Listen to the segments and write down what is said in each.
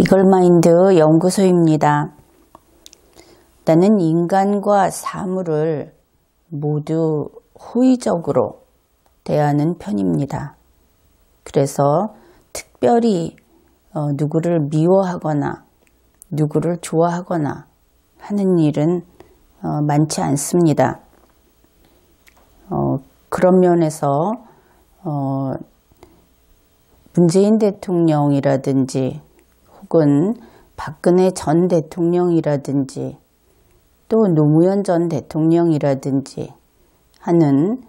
이글마인드 연구소입니다. 나는 인간과 사물을 모두 호의적으로 대하는 편입니다. 그래서 특별히 누구를 미워하거나 누구를 좋아하거나 하는 일은 많지 않습니다. 그런 면에서 문재인 대통령이라든지 혹은 박근혜 전 대통령이라든지 또 노무현 전 대통령이라든지 하는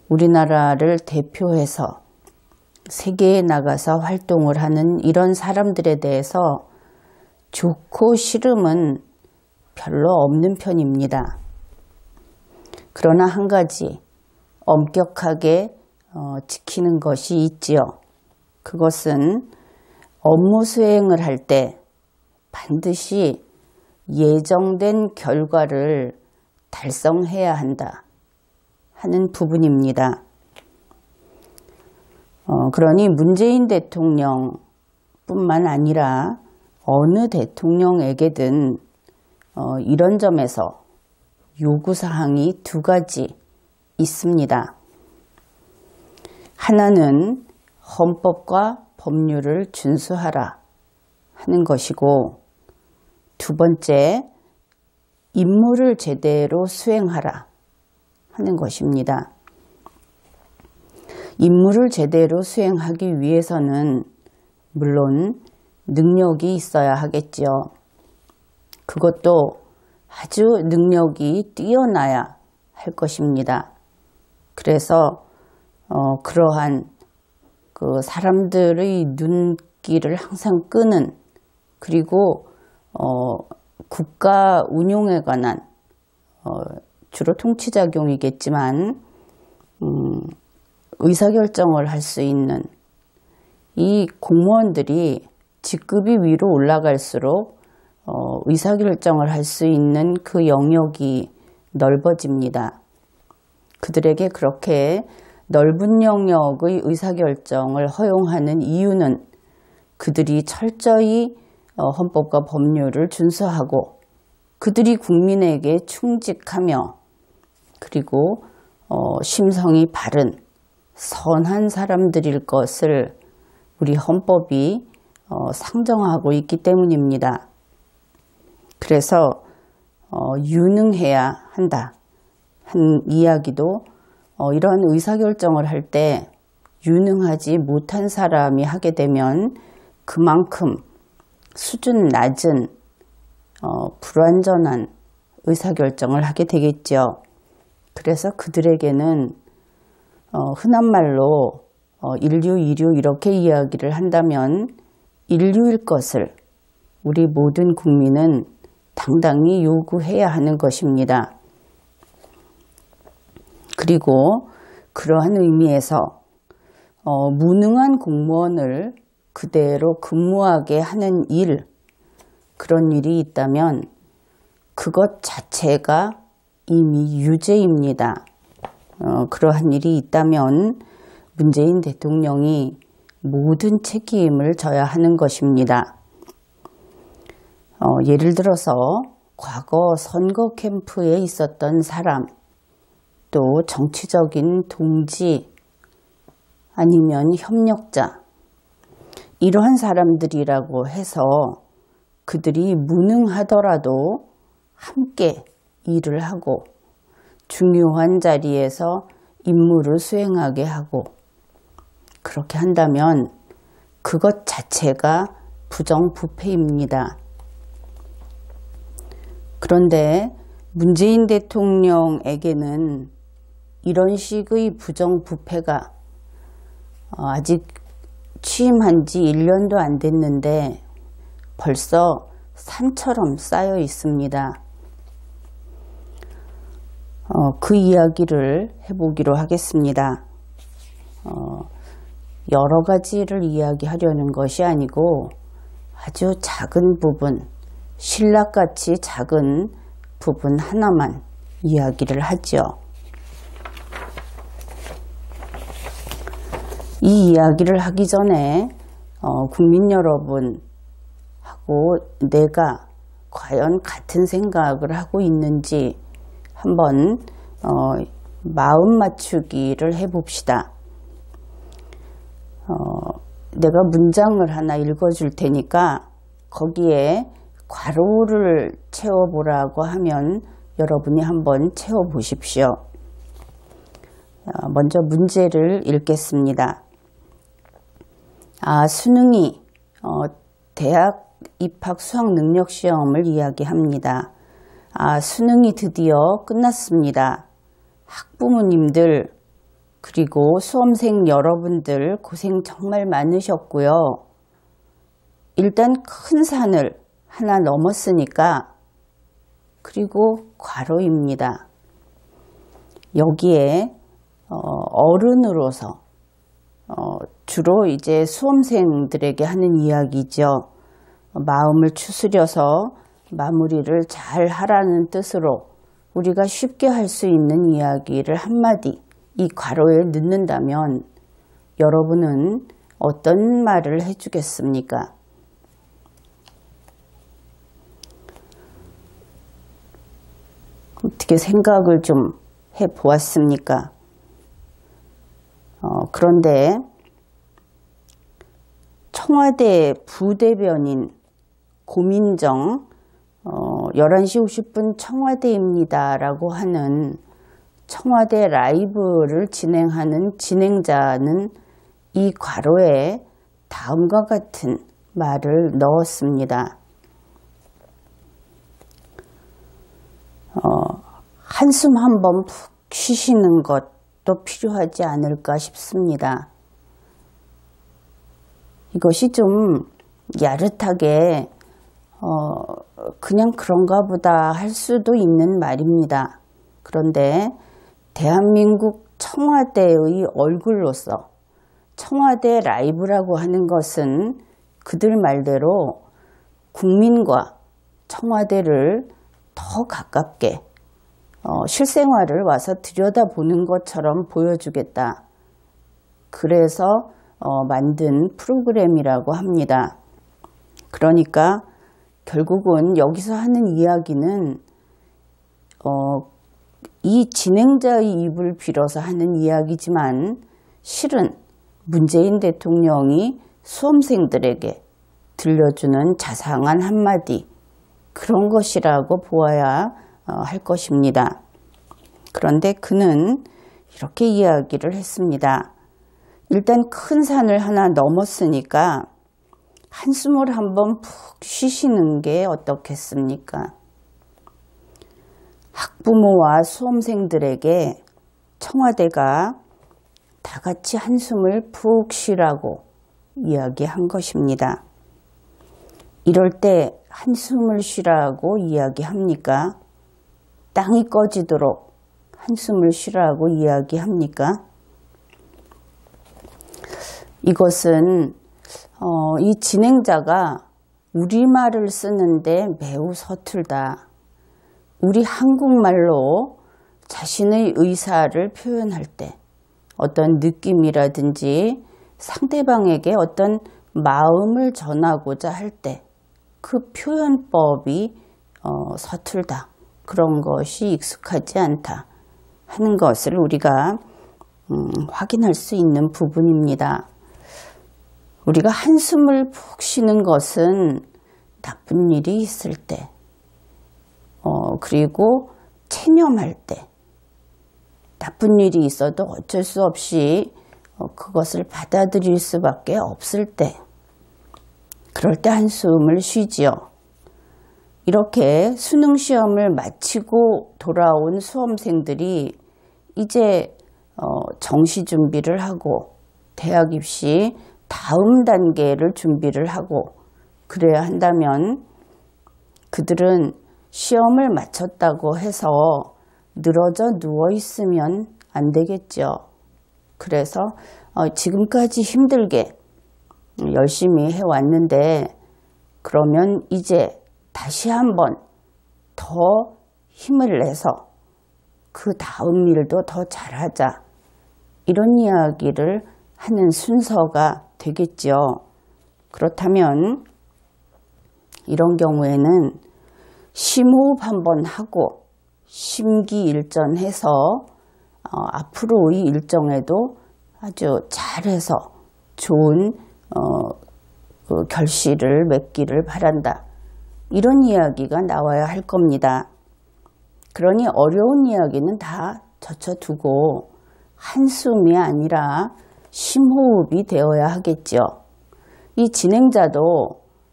우리나라를 대표해서 세계에 나가서 활동을 하는 이런 사람들에 대해서 좋고 싫음은 별로 없는 편입니다. 그러나 한 가지 엄격하게 지키는 것이 있지요. 그것은 업무 수행을 할 때 반드시 예정된 결과를 달성해야 한다 하는 부분입니다. 그러니 문재인 대통령뿐만 아니라 어느 대통령에게든 이런 점에서 요구사항이 두 가지 있습니다. 하나는 헌법과 법률을 준수하라 하는 것이고, 두 번째, 임무를 제대로 수행하라 하는 것입니다. 임무를 제대로 수행하기 위해서는 물론 능력이 있어야 하겠지요. 그것도 아주 능력이 뛰어나야 할 것입니다. 그래서 그러한 그 사람들의 눈길을 항상 끄는, 그리고 국가 운용에 관한 주로 통치작용이겠지만 의사결정을 할 수 있는 이 공무원들이 직급이 위로 올라갈수록 의사결정을 할 수 있는 그 영역이 넓어집니다. 그들에게 그렇게 넓은 영역의 의사결정을 허용하는 이유는 그들이 철저히 헌법과 법률을 준수하고 그들이 국민에게 충직하며 그리고 심성이 바른 선한 사람들일 것을 우리 헌법이 상정하고 있기 때문입니다. 그래서 유능해야 한다 한 이야기도 이런 의사결정을 할 때 유능하지 못한 사람이 하게 되면 그만큼 수준 낮은 불완전한 의사결정을 하게 되겠죠. 그래서 그들에게는 흔한 말로 인류 이렇게 이야기를 한다면 인류일 것을 우리 모든 국민은 당당히 요구해야 하는 것입니다. 그리고 그러한 의미에서 무능한 공무원을 그대로 근무하게 하는 일, 그런 일이 있다면 그것 자체가 이미 유죄입니다. 그러한 일이 있다면 문재인 대통령이 모든 책임을 져야 하는 것입니다. 예를 들어서 과거 선거 캠프에 있었던 사람, 또 정치적인 동지 아니면 협력자, 이러한 사람들이라고 해서 그들이 무능하더라도 함께 일을 하고 중요한 자리에서 임무를 수행하게 하고 그렇게 한다면 그것 자체가 부정부패입니다. 그런데 문재인 대통령에게는 이런 식의 부정부패가 아직 취임한 지 1년도 안 됐는데 벌써 산처럼 쌓여 있습니다. 그 이야기를 해보기로 하겠습니다. 여러 가지를 이야기하려는 것이 아니고 아주 작은 부분, 신락같이 작은 부분 하나만 이야기를 하죠. 이 이야기를 하기 전에 국민 여러분하고 내가 과연 같은 생각을 하고 있는지 한번 마음 맞추기를 해봅시다. 내가 문장을 하나 읽어줄 테니까 거기에 괄호를 채워보라고 하면 여러분이 한번 채워보십시오. 먼저 문제를 읽겠습니다. 수능이 대학 입학 수학능력시험을 이야기합니다. 수능이 드디어 끝났습니다. 학부모님들 그리고 수험생 여러분들 고생 정말 많으셨고요. 일단 큰 산을 하나 넘었으니까 그리고 괄호입니다. 여기에 어른으로서 주로 이제 수험생들에게 하는 이야기죠. 마음을 추스려서 마무리를 잘 하라는 뜻으로 우리가 쉽게 할 수 있는 이야기를 한마디 이 괄호에 넣는다면 여러분은 어떤 말을 해주겠습니까? 어떻게 생각을 좀 해보았습니까? 그런데 청와대 부대변인 고민정 11시 50분 청와대입니다 라고 하는 청와대 라이브를 진행하는 진행자는 이 괄호에 다음과 같은 말을 넣었습니다. 한숨 한번 푹 쉬시는 것도 필요하지 않을까 싶습니다. 이것이 좀 야릇하게 그냥 그런가 보다 할 수도 있는 말입니다. 그런데 대한민국 청와대의 얼굴로서 청와대 라이브라고 하는 것은 그들 말대로 국민과 청와대를 더 가깝게 실생활을 와서 들여다보는 것처럼 보여주겠다. 그래서 만든 프로그램이라고 합니다. 그러니까 결국은 여기서 하는 이야기는 이 진행자의 입을 빌어서 하는 이야기지만 실은 문재인 대통령이 수험생들에게 들려주는 자상한 한마디 그런 것이라고 보아야 할 것입니다. 그런데 그는 이렇게 이야기를 했습니다. 일단 큰 산을 하나 넘었으니까 한숨을 한번 푹 쉬시는 게 어떻겠습니까? 학부모와 수험생들에게 청와대가 다 같이 한숨을 푹 쉬라고 이야기한 것입니다. 이럴 때 한숨을 쉬라고 이야기합니까? 땅이 꺼지도록 한숨을 쉬라고 이야기합니까? 이것은 이 진행자가 우리말을 쓰는데 매우 서툴다. 우리 한국말로 자신의 의사를 표현할 때 어떤 느낌이라든지 상대방에게 어떤 마음을 전하고자 할 때 그 표현법이 서툴다. 그런 것이 익숙하지 않다 하는 것을 우리가 확인할 수 있는 부분입니다. 우리가 한숨을 푹 쉬는 것은 나쁜 일이 있을 때 그리고 체념할 때 나쁜 일이 있어도 어쩔 수 없이 그것을 받아들일 수밖에 없을 때 그럴 때 한숨을 쉬지요. 이렇게 수능 시험을 마치고 돌아온 수험생들이 이제 정시 준비를 하고 대학 입시 다음 단계를 준비를 하고 그래야 한다면 그들은 시험을 마쳤다고 해서 늘어져 누워 있으면 안 되겠죠. 그래서 지금까지 힘들게 열심히 해왔는데 그러면 이제 다시 한번 더 힘을 내서 그 다음 일도 더 잘하자. 이런 이야기를 하는 순서가 되겠죠. 그렇다면 이런 경우에는 심호흡 한번 하고 심기일전해서 앞으로의 일정에도 아주 잘해서 좋은 그 결실을 맺기를 바란다. 이런 이야기가 나와야 할 겁니다. 그러니 어려운 이야기는 다 젖혀두고 한숨이 아니라 심호흡이 되어야 하겠죠. 이 진행자도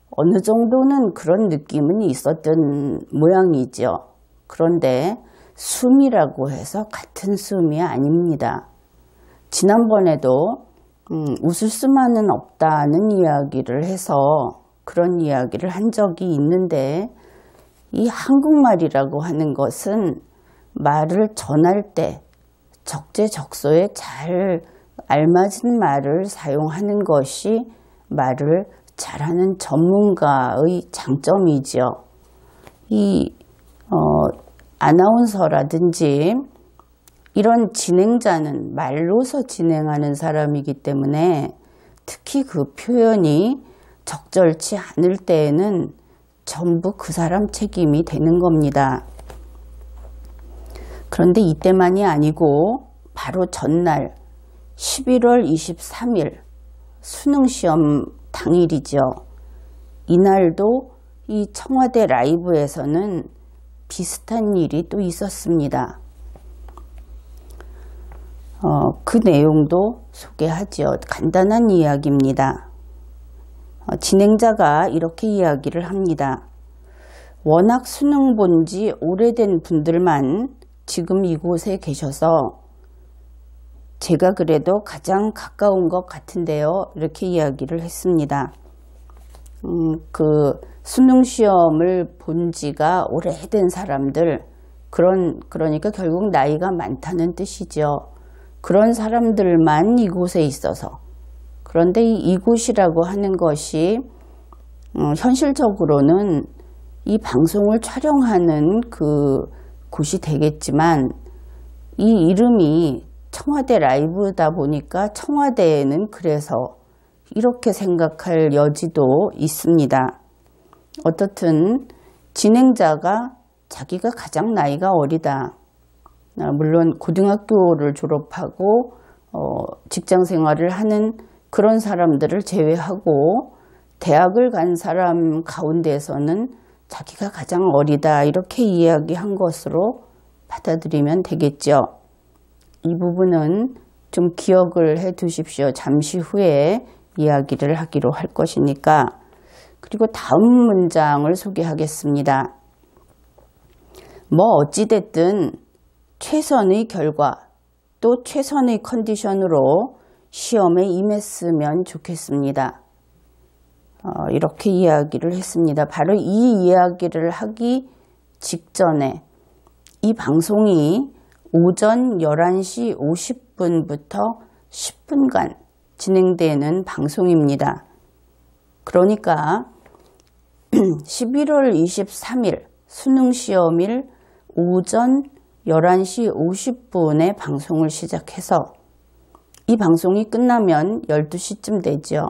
어느 정도는 그런 느낌은 있었던 모양이죠. 그런데 숨이라고 해서 같은 숨이 아닙니다. 지난번에도 웃을 수만은 없다는 이야기를 해서 그런 이야기를 한 적이 있는데, 이 한국말이라고 하는 것은 말을 전할 때 적재적소에 잘 알맞은 말을 사용하는 것이 말을 잘하는 전문가의 장점이죠. 이 아나운서라든지 이런 진행자는 말로서 진행하는 사람이기 때문에 특히 그 표현이 적절치 않을 때에는 전부 그 사람 책임이 되는 겁니다. 그런데 이때만이 아니고 바로 전날 11월 23일 수능시험 당일이죠. 이날도 이 청와대 라이브에서는 비슷한 일이 또 있었습니다. 그 내용도 소개하죠. 간단한 이야기입니다. 진행자가 이렇게 이야기를 합니다. 워낙 수능 본 지 오래된 분들만 지금 이곳에 계셔서 제가 그래도 가장 가까운 것 같은데요. 이렇게 이야기를 했습니다. 그 수능 시험을 본 지가 오래된 사람들, 그러니까 결국 나이가 많다는 뜻이죠. 그런 사람들만 이곳에 있어서, 그런데 이곳이라고 하는 것이 현실적으로는 이 방송을 촬영하는 그 곳이 되겠지만, 이 이름이 청와대 라이브다 보니까 청와대에는 그래서 이렇게 생각할 여지도 있습니다. 어떻든 진행자가 자기가 가장 나이가 어리다. 물론 고등학교를 졸업하고 직장 생활을 하는 그런 사람들을 제외하고 대학을 간 사람 가운데서는 자기가 가장 어리다, 이렇게 이야기한 것으로 받아들이면 되겠죠. 이 부분은 좀 기억을 해 두십시오. 잠시 후에 이야기를 하기로 할 것이니까. 그리고 다음 문장을 소개하겠습니다. 뭐 어찌됐든 최선의 결과 또 최선의 컨디션으로 시험에 임했으면 좋겠습니다. 이렇게 이야기를 했습니다. 바로 이 이야기를 하기 직전에 이 방송이 오전 11시 50분부터 10분간 진행되는 방송입니다. 그러니까 11월 23일 수능시험일 오전 11시 50분에 방송을 시작해서 이 방송이 끝나면 12시쯤 되죠.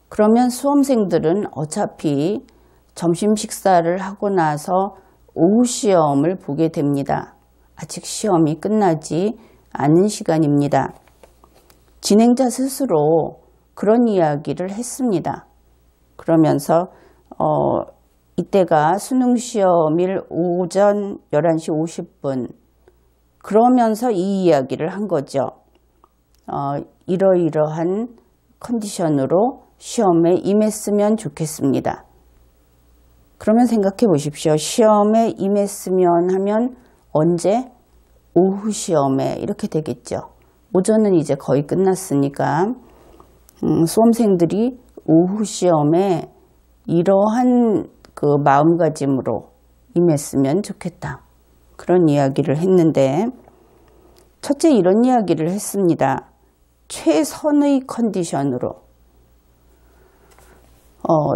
그러면 수험생들은 어차피 점심 식사를 하고 나서 오후 시험을 보게 됩니다. 아직 시험이 끝나지 않은 시간입니다. 진행자 스스로 그런 이야기를 했습니다. 그러면서 이때가 수능시험일 오전 11시 50분, 그러면서 이 이야기를 한 거죠. 이러이러한 컨디션으로 시험에 임했으면 좋겠습니다. 그러면 생각해 보십시오. 시험에 임했으면 하면 언제? 오후 시험에 이렇게 되겠죠. 오전은 이제 거의 끝났으니까 수험생들이 오후 시험에 이러한 그 마음가짐으로 임했으면 좋겠다. 그런 이야기를 했는데, 첫째 이런 이야기를 했습니다. 최선의 컨디션으로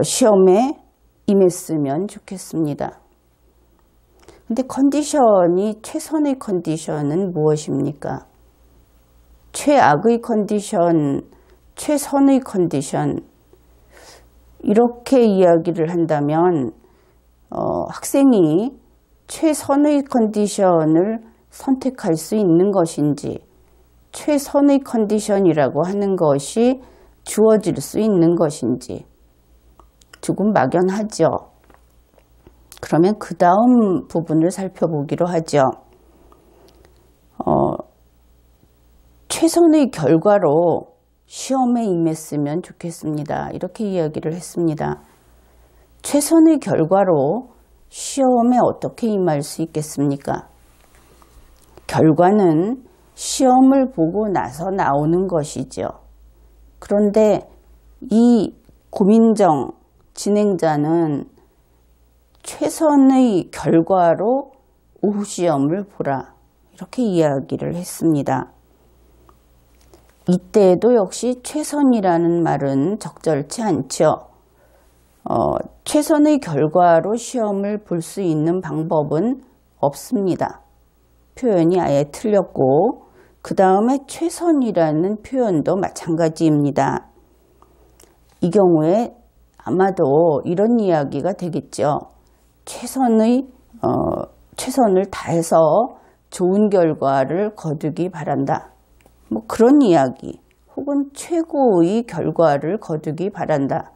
시험에 임했으면 좋겠습니다. 근데 컨디션이, 최선의 컨디션은 무엇입니까? 최악의 컨디션, 최선의 컨디션, 이렇게 이야기를 한다면 학생이 최선의 컨디션을 선택할 수 있는 것인지, 최선의 컨디션이라고 하는 것이 주어질 수 있는 것인지 조금 막연하죠. 그러면 그 다음 부분을 살펴보기로 하죠. 최선의 결과로 시험에 임했으면 좋겠습니다. 이렇게 이야기를 했습니다. 최선의 결과로 시험에 어떻게 임할 수 있겠습니까? 결과는 시험을 보고 나서 나오는 것이죠. 그런데 이 고민정 진행자는 최선의 결과로 오후 시험을 보라, 이렇게 이야기를 했습니다. 이때에도 역시 최선이라는 말은 적절치 않죠. 최선의 결과로 시험을 볼 수 있는 방법은 없습니다. 표현이 아예 틀렸고, 그 다음에 최선이라는 표현도 마찬가지입니다. 이 경우에 아마도 이런 이야기가 되겠죠. 최선을 다해서 좋은 결과를 거두기 바란다. 뭐 그런 이야기, 혹은 최고의 결과를 거두기 바란다.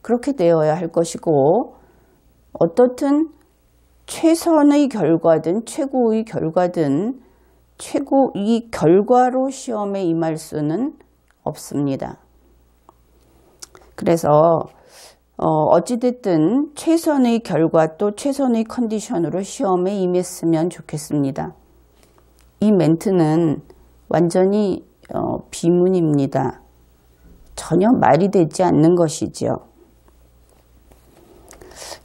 그렇게 되어야 할 것이고, 어떻든 최선의 결과든 최고의 결과든 최고의 결과로 시험에 임할 수는 없습니다. 그래서 어찌됐든 최선의 결과 또 최선의 컨디션으로 시험에 임했으면 좋겠습니다. 이 멘트는 완전히 비문입니다. 전혀 말이 되지 않는 것이죠.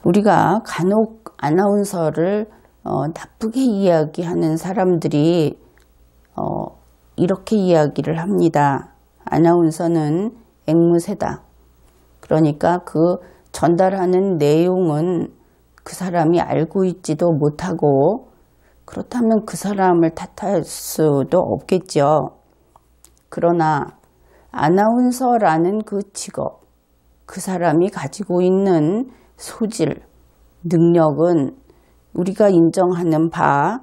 우리가 간혹 아나운서를 나쁘게 이야기하는 사람들이 이렇게 이야기를 합니다. 아나운서는 앵무새다. 그러니까 그 전달하는 내용은 그 사람이 알고 있지도 못하고, 그렇다면 그 사람을 탓할 수도 없겠죠. 그러나 아나운서라는 그 직업, 그 사람이 가지고 있는 소질, 능력은 우리가 인정하는 바,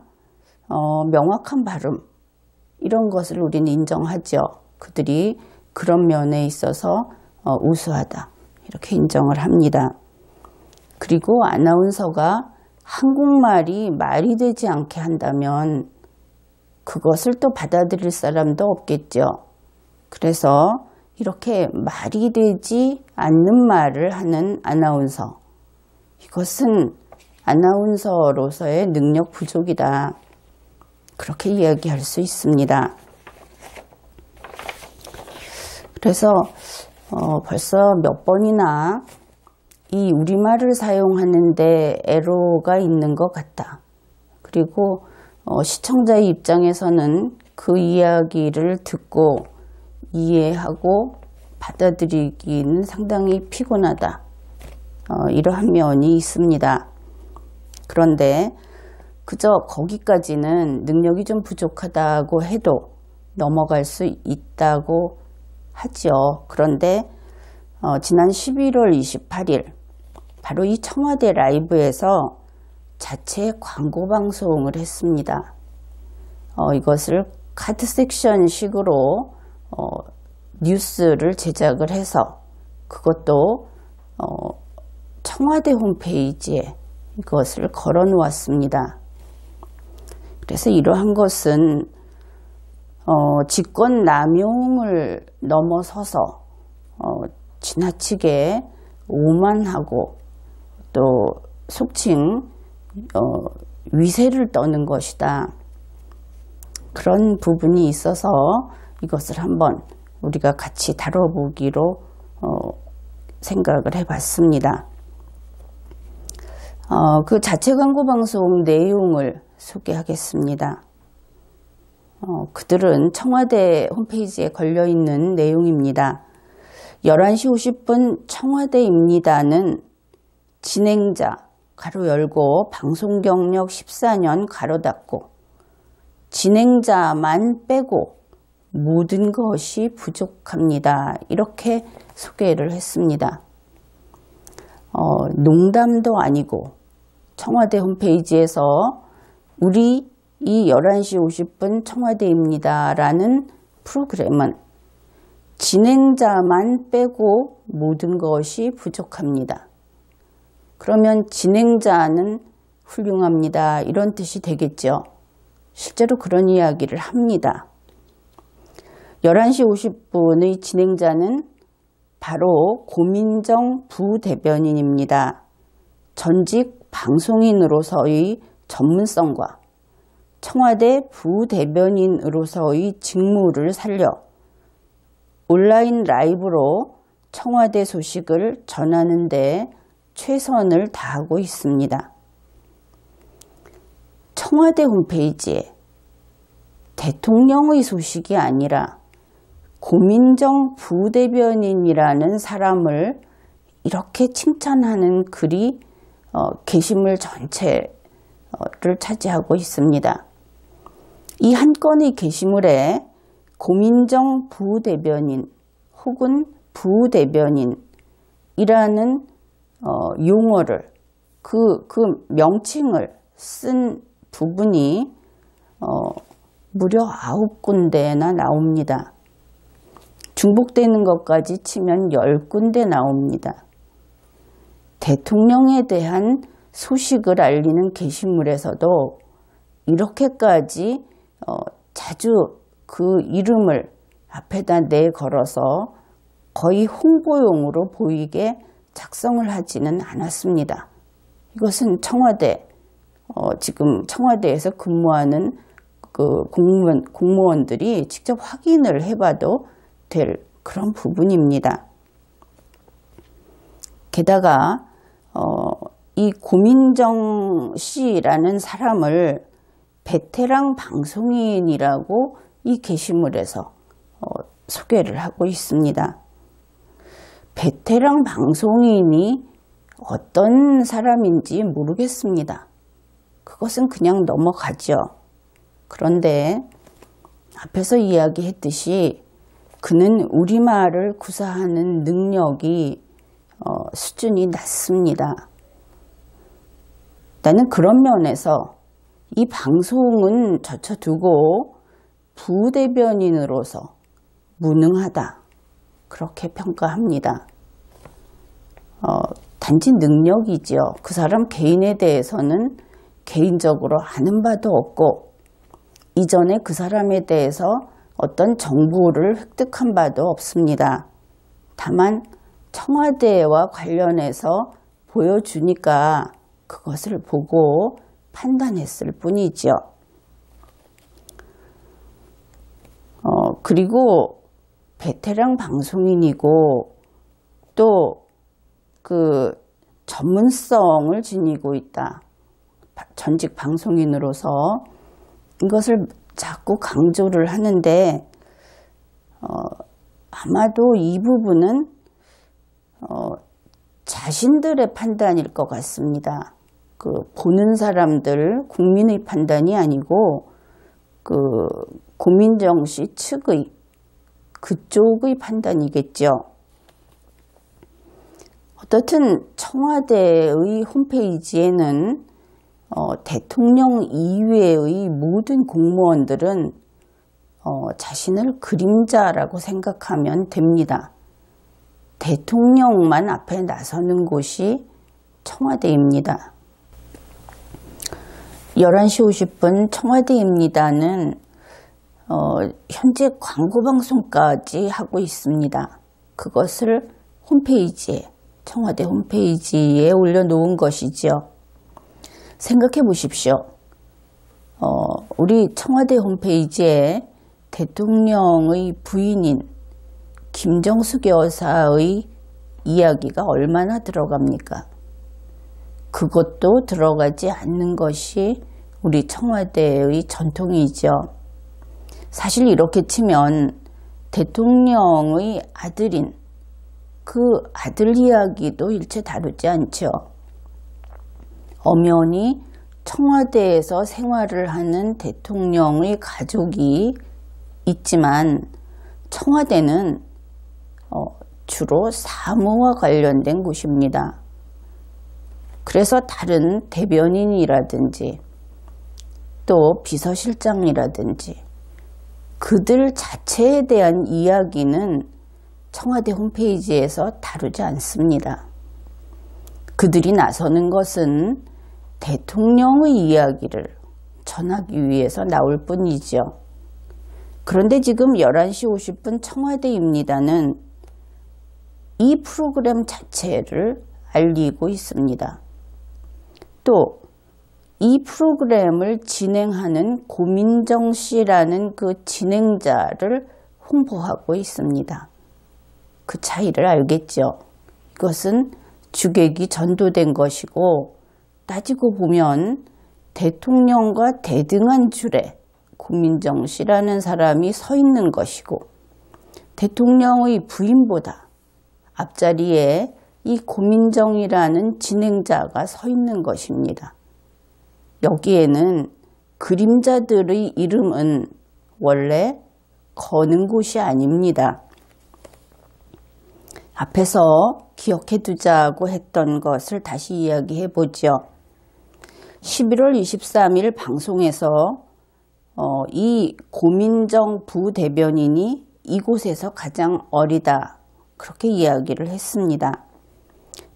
명확한 발음, 이런 것을 우리는 인정하죠. 그들이 그런 면에 있어서 우수하다, 이렇게 인정을 합니다. 그리고 아나운서가 한국말이 말이 되지 않게 한다면 그것을 또 받아들일 사람도 없겠죠. 그래서 이렇게 말이 되지 않는 말을 하는 아나운서, 이것은 아나운서로서의 능력 부족이다, 그렇게 이야기할 수 있습니다. 그래서 벌써 몇 번이나 이 우리말을 사용하는데 애로가 있는 것 같다. 그리고 시청자의 입장에서는 그 이야기를 듣고 이해하고 받아들이기는 상당히 피곤하다. 이러한 면이 있습니다. 그런데 그저 거기까지는 능력이 좀 부족하다고 해도 넘어갈 수 있다고 하죠. 그런데 지난 11월 28일 바로 이 청와대 라이브에서 자체 광고 방송을 했습니다. 이것을 카드 섹션 식으로 뉴스를 제작을 해서 그것도 청와대 홈페이지에 이것을 걸어 놓았습니다. 그래서 이러한 것은 직권 남용을 넘어서서 지나치게 오만하고 또 속칭 위세를 떠는 것이다. 그런 부분이 있어서 이것을 한번 우리가 같이 다뤄보기로 생각을 해봤습니다. 그 자체 광고 방송 내용을 소개하겠습니다. 그들은 청와대 홈페이지에 걸려있는 내용입니다. 11시 50분 청와대입니다는 진행자 가로 열고 방송 경력 14년 가로 닫고 진행자만 빼고 모든 것이 부족합니다. 이렇게 소개를 했습니다. 농담도 아니고 청와대 홈페이지에서 우리 이 11시 50분 청와대입니다 라는 프로그램은 진행자만 빼고 모든 것이 부족합니다. 그러면 진행자는 훌륭합니다 이런 뜻이 되겠죠. 실제로 그런 이야기를 합니다. 11시 50분의 진행자는 바로 고민정 부대변인입니다. 전직 방송인으로서의 전문성과 청와대 부대변인으로서의 직무를 살려 온라인 라이브로 청와대 소식을 전하는 데 최선을 다하고 있습니다. 청와대 홈페이지에 대통령의 소식이 아니라 고민정 부대변인이라는 사람을 이렇게 칭찬하는 글이 게시물 전체를 차지하고 있습니다. 이 한 건의 게시물에 고민정 부대변인 혹은 부대변인이라는 용어를 그 명칭을 쓴 부분이 무려 9군데나 나옵니다. 중복되는 것까지 치면 10군데 나옵니다. 대통령에 대한 소식을 알리는 게시물에서도 이렇게까지 자주 그 이름을 앞에다 내걸어서 거의 홍보용으로 보이게 작성을 하지는 않았습니다. 이것은 청와대, 지금 청와대에서 근무하는 그 공무원들이 직접 확인을 해봐도 될 그런 부분입니다. 게다가 이 고민정 씨라는 사람을 베테랑 방송인이라고 이 게시물에서 소개를 하고 있습니다. 베테랑 방송인이 어떤 사람인지 모르겠습니다. 그것은 그냥 넘어가죠. 그런데 앞에서 이야기했듯이 그는 우리말을 구사하는 능력이 수준이 낮습니다. 나는 그런 면에서 이 방송은 젖혀두고 부대변인으로서 무능하다 그렇게 평가합니다. 단지 능력이지요. 그 사람 개인에 대해서는 개인적으로 아는 바도 없고 이전에 그 사람에 대해서 어떤 정보를 획득한 바도 없습니다. 다만 청와대와 관련해서 보여주니까 그것을 보고 판단했을 뿐이죠. 그리고 베테랑 방송인이고 또 그 전문성을 지니고 있다. 전직 방송인으로서 이것을 자꾸 강조를 하는데 아마도 이 부분은 자신들의 판단일 것 같습니다. 그 보는 사람들, 국민의 판단이 아니고 그 고민정 씨 측의 그쪽의 판단이겠죠. 어떻든 청와대의 홈페이지에는 대통령 이외의 모든 공무원들은 자신을 그림자라고 생각하면 됩니다. 대통령만 앞에 나서는 곳이 청와대입니다. 11시 50분 청와대입니다는 현재 광고방송까지 하고 있습니다. 그것을 홈페이지에, 청와대 홈페이지에 올려놓은 것이죠. 생각해 보십시오. 우리 청와대 홈페이지에 대통령의 부인인 김정숙 여사의 이야기가 얼마나 들어갑니까? 그것도 들어가지 않는 것이 우리 청와대의 전통이죠. 사실 이렇게 치면 대통령의 아들인 그 아들 이야기도 일체 다루지 않죠. 엄연히 청와대에서 생활을 하는 대통령의 가족이 있지만 청와대는 주로 사무와 관련된 곳입니다. 그래서 다른 대변인이라든지 또 비서실장이라든지 그들 자체에 대한 이야기는 청와대 홈페이지에서 다루지 않습니다. 그들이 나서는 것은 대통령의 이야기를 전하기 위해서 나올 뿐이죠. 그런데 지금 11시 50분 청와대입니다는 이 프로그램 자체를 알리고 있습니다. 또 이 프로그램을 진행하는 고민정 씨라는 그 진행자를 홍보하고 있습니다. 그 차이를 알겠죠. 이것은 주객이 전도된 것이고 따지고 보면 대통령과 대등한 줄에 고민정 씨라는 사람이 서 있는 것이고 대통령의 부인보다 앞자리에 이 고민정이라는 진행자가 서 있는 것입니다. 여기에는 그림자들의 이름은 원래 거는 곳이 아닙니다. 앞에서 기억해 두자고 했던 것을 다시 이야기해 보죠. 11월 23일 방송에서 이 고민정 부대변인이 이곳에서 가장 어리다 그렇게 이야기를 했습니다.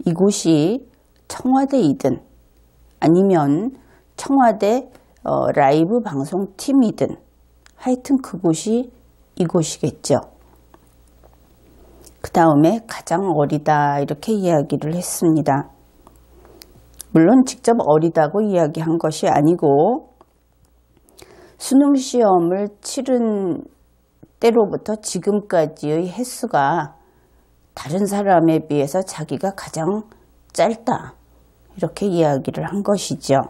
이곳이 청와대이든 아니면 청와대 라이브 방송팀이든 하여튼 그곳이 이곳이겠죠. 그 다음에 가장 어리다 이렇게 이야기를 했습니다. 물론 직접 어리다고 이야기한 것이 아니고 수능 시험을 치른 때로부터 지금까지의 횟수가 다른 사람에 비해서 자기가 가장 짧다 이렇게 이야기를 한 것이죠.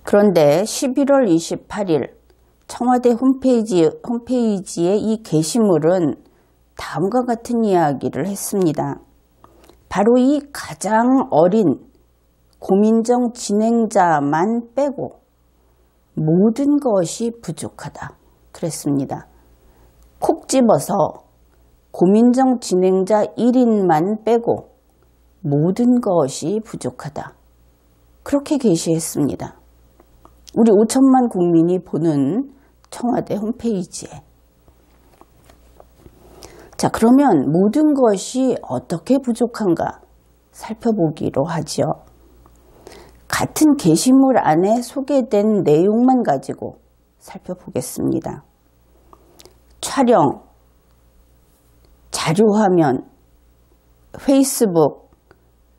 그런데 11월 28일 청와대 홈페이지의 이 게시물은 다음과 같은 이야기를 했습니다. 바로 이 가장 어린 고민정 진행자만 빼고 모든 것이 부족하다 그랬습니다. 콕 집어서 고민정 진행자 1인만 빼고 모든 것이 부족하다 그렇게 게시했습니다. 우리 5천만 국민이 보는 청와대 홈페이지에. 자, 그러면 모든 것이 어떻게 부족한가 살펴보기로 하죠. 같은 게시물 안에 소개된 내용만 가지고 살펴보겠습니다. 촬영, 자료화면, 페이스북,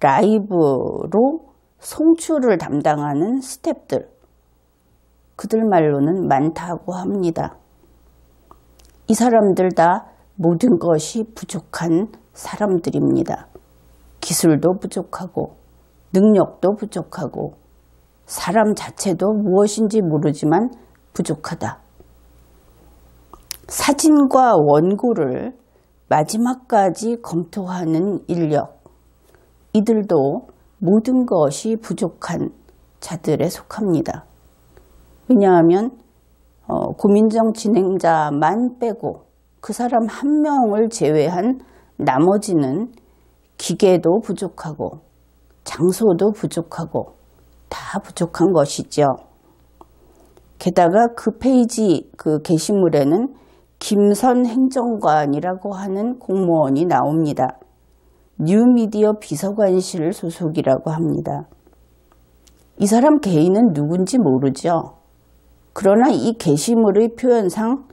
라이브로 송출을 담당하는 스태프들, 그들 말로는 많다고 합니다. 이 사람들 다 모든 것이 부족한 사람들입니다. 기술도 부족하고 능력도 부족하고 사람 자체도 무엇인지 모르지만 부족하다. 사진과 원고를 마지막까지 검토하는 인력, 이들도 모든 것이 부족한 자들에 속합니다. 왜냐하면 고민정 진행자만 빼고 그 사람 한 명을 제외한 나머지는 기계도 부족하고 장소도 부족하고 다 부족한 것이죠. 게다가 그 페이지 그 게시물에는 김선 행정관이라고 하는 공무원이 나옵니다. 뉴미디어 비서관실 소속이라고 합니다. 이 사람 개인은 누군지 모르죠. 그러나 이 게시물의 표현상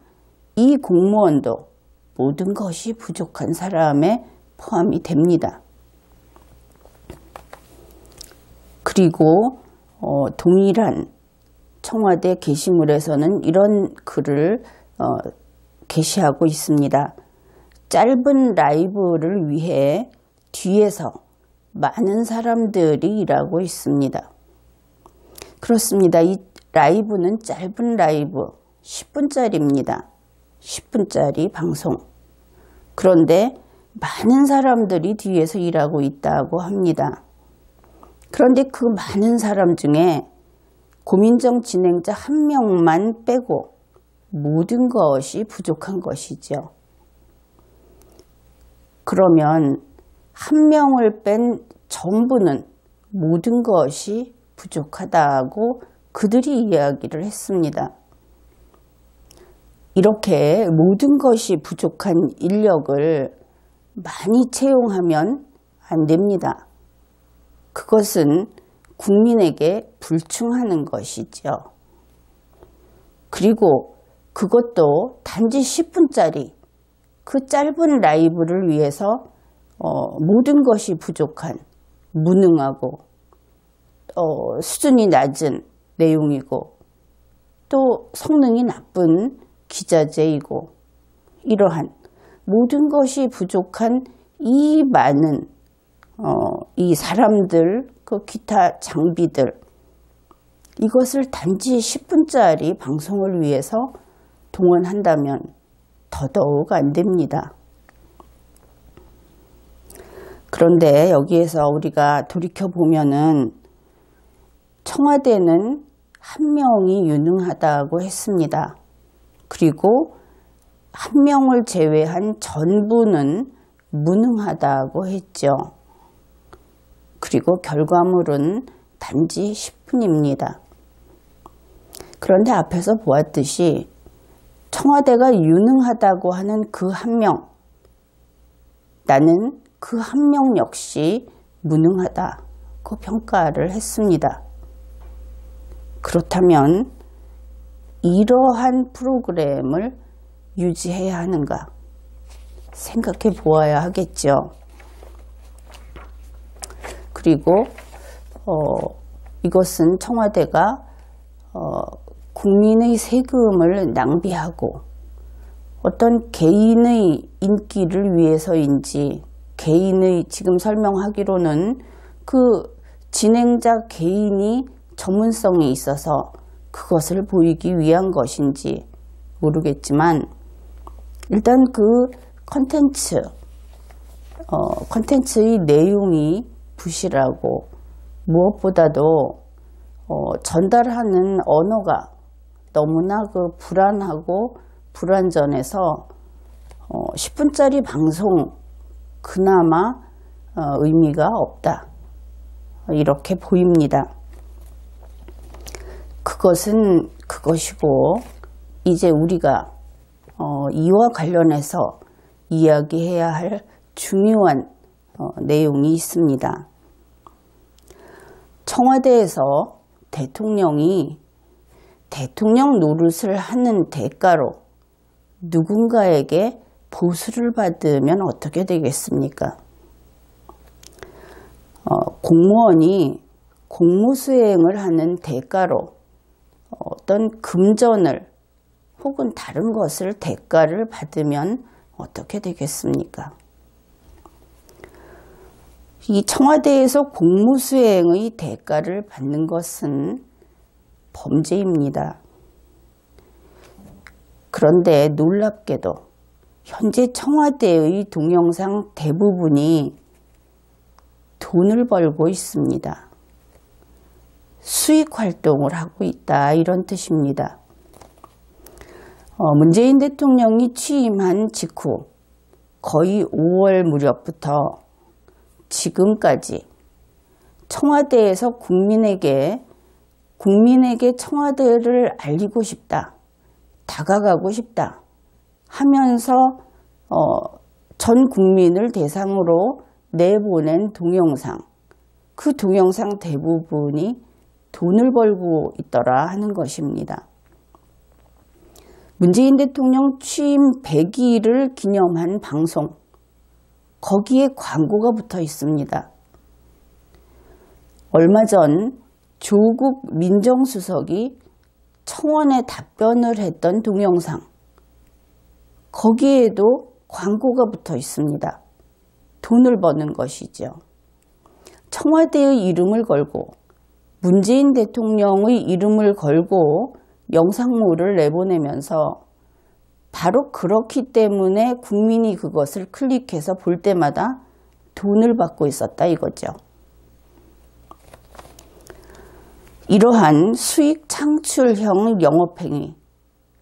이 공무원도 모든 것이 부족한 사람에 포함이 됩니다. 그리고 동일한 청와대 게시물에서는 이런 글을 게시하고 있습니다. 짧은 라이브를 위해 뒤에서 많은 사람들이 일하고 있습니다. 그렇습니다. 이 라이브는 짧은 라이브 10분짜리입니다. 10분짜리 방송. 그런데 많은 사람들이 뒤에서 일하고 있다고 합니다. 그런데 그 많은 사람 중에 고민정 진행자 한 명만 빼고 모든 것이 부족한 것이죠. 그러면 한 명을 뺀 정부는 모든 것이 부족하다고 그들이 이야기를 했습니다. 이렇게 모든 것이 부족한 인력을 많이 채용하면 안 됩니다. 그것은 국민에게 불충하는 것이죠. 그리고 그것도 단지 10분짜리 그 짧은 라이브를 위해서 모든 것이 부족한, 무능하고 수준이 낮은 내용이고 또 성능이 나쁜 기자재이고 이러한 모든 것이 부족한 이 많은 이 사람들, 그 기타 장비들, 이것을 단지 10분짜리 방송을 위해서 동원한다면 더더욱 안 됩니다. 그런데 여기에서 우리가 돌이켜보면은 청와대는 한 명이 유능하다고 했습니다. 그리고 한 명을 제외한 전부는 무능하다고 했죠. 그리고 결과물은 단지 10분입니다. 그런데 앞에서 보았듯이 청와대가 유능하다고 하는 그 한 명, 나는 그 한 명 역시 무능하다고 평가를 했습니다. 그렇다면 이러한 프로그램을 유지해야 하는가 생각해 보아야 하겠죠. 그리고 이것은 청와대가 국민의 세금을 낭비하고 어떤 개인의 인기를 위해서인지, 개인의 지금 설명하기로는 그 진행자 개인이 전문성이 있어서 그것을 보이기 위한 것인지 모르겠지만 일단 그 컨텐츠의 내용이 부실하고 무엇보다도 전달하는 언어가 너무나 그 불안하고 불완전해서 10분짜리 방송 그나마 의미가 없다, 이렇게 보입니다. 그것은 그것이고 이제 우리가 이와 관련해서 이야기해야 할 중요한 내용이 있습니다. 청와대에서 대통령이 대통령 노릇을 하는 대가로 누군가에게 보수를 받으면 어떻게 되겠습니까? 공무원이 공무수행을 하는 대가로 어떤 금전을 혹은 다른 것을 대가를 받으면 어떻게 되겠습니까? 이 청와대에서 공무수행의 대가를 받는 것은 범죄입니다. 그런데 놀랍게도 현재 청와대의 동영상 대부분이 돈을 벌고 있습니다. 수익 활동을 하고 있다, 이런 뜻입니다. 문재인 대통령이 취임한 직후 거의 5월 무렵부터 지금까지 청와대에서 국민에게 청와대를 알리고 싶다, 다가가고 싶다 하면서 전 국민을 대상으로 내보낸 동영상, 그 동영상 대부분이 돈을 벌고 있더라 하는 것입니다. 문재인 대통령 취임 100일을 기념한 방송, 거기에 광고가 붙어 있습니다. 얼마 전 조국 민정수석이 청원에 답변을 했던 동영상, 거기에도 광고가 붙어 있습니다. 돈을 버는 것이죠. 청와대의 이름을 걸고 문재인 대통령의 이름을 걸고 영상물을 내보내면서 바로 그렇기 때문에 국민이 그것을 클릭해서 볼 때마다 돈을 받고 있었다, 이거죠. 이러한 수익 창출형 영업행위,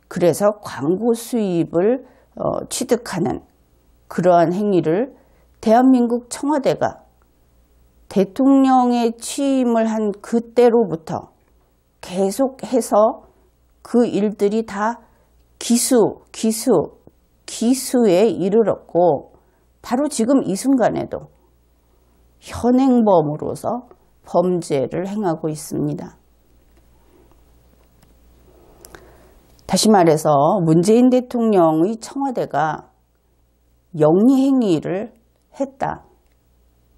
그래서 광고 수입을 취득하는 그러한 행위를 대한민국 청와대가 대통령의 취임을 한 그때로부터 계속해서 그 일들이 다 기수에 이르렀고 바로 지금 이 순간에도 현행범으로서 범죄를 행하고 있습니다. 다시 말해서 문재인 대통령의 청와대가 영리행위를 했다.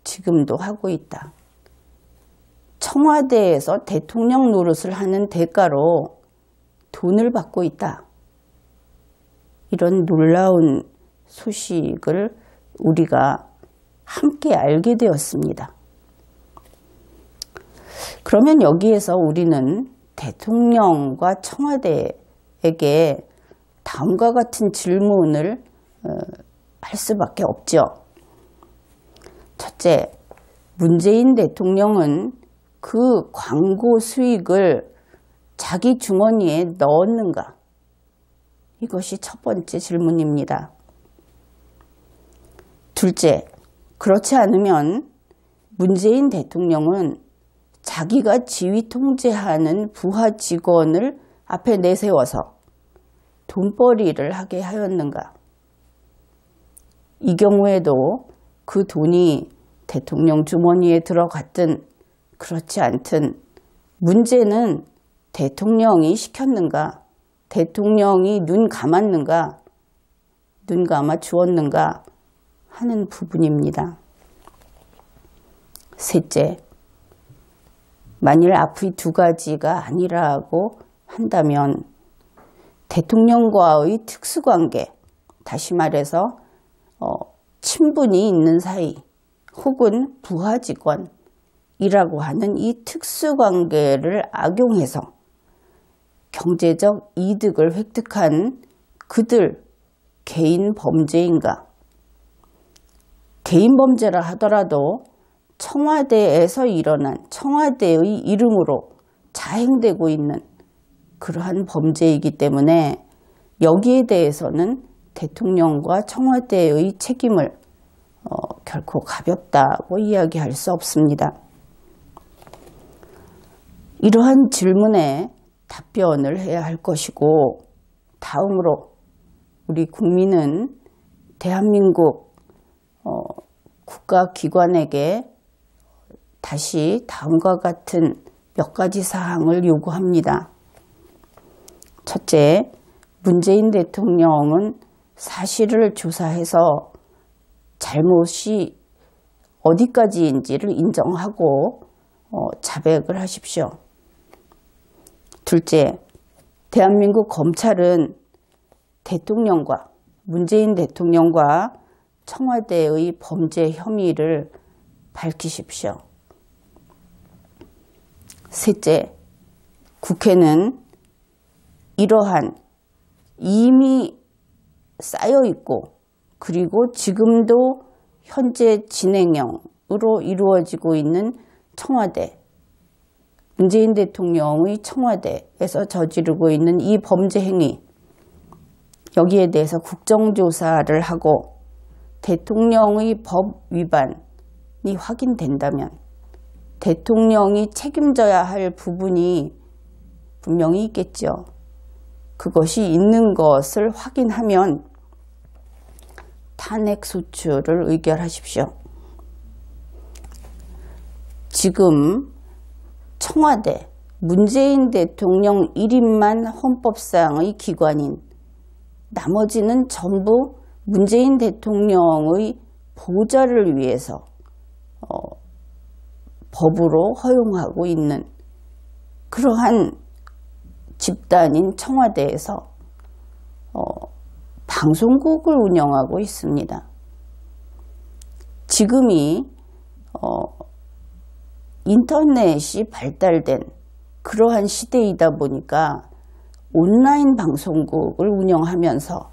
지금도 하고 있다. 청와대에서 대통령 노릇을 하는 대가로 돈을 받고 있다. 이런 놀라운 소식을 우리가 함께 알게 되었습니다. 그러면 여기에서 우리는 대통령과 청와대에게 다음과 같은 질문을 할 수밖에 없죠. 첫째, 문재인 대통령은 그 광고 수익을 자기 주머니에 넣었는가? 이것이 첫 번째 질문입니다. 둘째, 그렇지 않으면 문재인 대통령은 자기가 지휘 통제하는 부하 직원을 앞에 내세워서 돈벌이를 하게 하였는가? 이 경우에도 그 돈이 대통령 주머니에 들어갔든 그렇지 않든 문제는 대통령이 시켰는가? 대통령이 눈 감았는가? 눈 감아 주었는가? 하는 부분입니다. 셋째, 만일 앞의 두 가지가 아니라고 한다면 대통령과의 특수관계, 다시 말해서 친분이 있는 사이 혹은 부하 직원이라고 하는 이 특수관계를 악용해서 경제적 이득을 획득한 그들 개인 범죄인가? 개인 범죄라 하더라도 청와대에서 일어난 청와대의 이름으로 자행되고 있는 그러한 범죄이기 때문에 여기에 대해서는 대통령과 청와대의 책임을 결코 가볍다고 이야기할 수 없습니다. 이러한 질문에 답변을 해야 할 것이고, 다음으로 우리 국민은 대한민국 국가기관에게 다시 다음과 같은 몇 가지 사항을 요구합니다. 첫째, 문재인 대통령은 사실을 조사해서 잘못이 어디까지인지를 인정하고 자백을 하십시오. 둘째, 대한민국 검찰은 대통령과 문재인 대통령과 청와대의 범죄 혐의를 밝히십시오. 셋째, 국회는 이러한 이미 쌓여있고 그리고 지금도 현재 진행형으로 이루어지고 있는 청와대, 문재인 대통령의 청와대에서 저지르고 있는 이 범죄 행위, 여기에 대해서 국정조사를 하고 대통령의 법 위반이 확인된다면 대통령이 책임져야 할 부분이 분명히 있겠죠. 그것이 있는 것을 확인하면 탄핵 소추를 의결하십시오. 지금 청와대, 문재인 대통령 1인만 헌법상의 기관인 나머지는 전부 문재인 대통령의 보좌를 위해서 법으로 허용하고 있는 그러한 집단인 청와대에서 방송국을 운영하고 있습니다. 지금이 인터넷이 발달된 그러한 시대이다 보니까 온라인 방송국을 운영하면서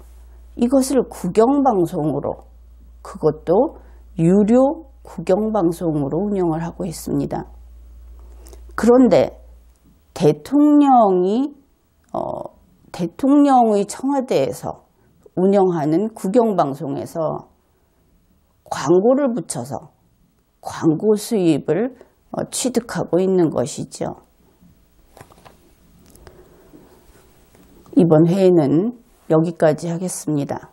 이것을 국영방송으로, 그것도 유료 국영방송으로 운영을 하고 있습니다. 그런데 대통령의 청와대에서 운영하는 국영방송에서 광고를 붙여서 광고 수입을 취득하고 있는 것이죠. 이번 회의는 여기까지 하겠습니다.